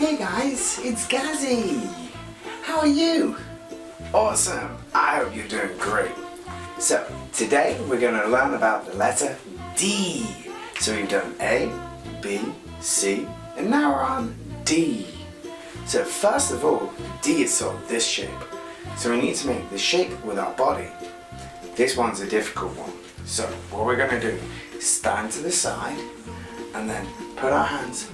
Hey guys, it's Gazzi. How are you? Awesome. I hope you're doing great. So today we're going to learn about the letter D. So we've done A, B, C, and now we're on D. So first of all, D is sort of this shape. So we need to make the shape with our body. This one's a difficult one. So what we're going to do is stand to the side and then put our hands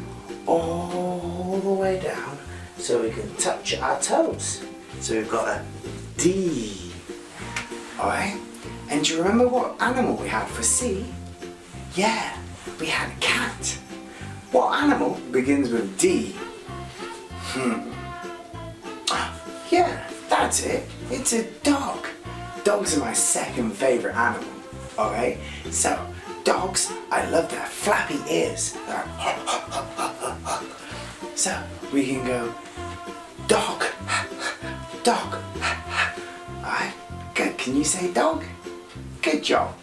all the way down so we can touch our toes. So we've got a D. Alright? And do you remember what animal we had for C? Yeah, we had a cat. What animal begins with D? Yeah, that's it. It's a dog. Dogs are my second favourite animal. Alright? So, dogs, I love their flappy ears. So, we can go dog, dog. Alright, good. Can you say dog? Good job.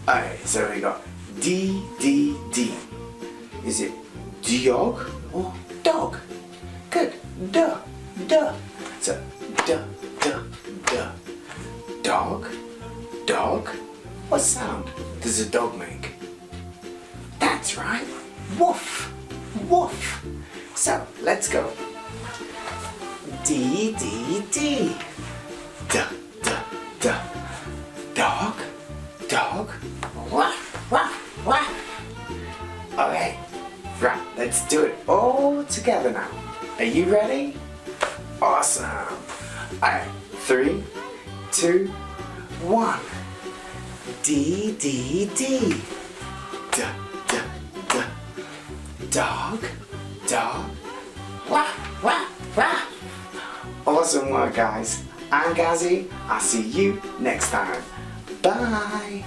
Alright, so we got D, D, D. Is it dog or dog? Good. Duh, duh. So, duh, duh, duh. Dog, dog. What sound does a dog make? That's right. Woof, woof. So, let's go. D, D, D. Duh, duh, duh. Dog, dog. Woof, woof, woof. Okay, right, let's do it all together now. Are you ready? Awesome. Alright, 3, 2, 1. D, D, D. Duh, duh, duh. Dog, dog. Wah, wah, wah. Awesome work, guys. I'm Gazzi. I'll see you next time. Bye.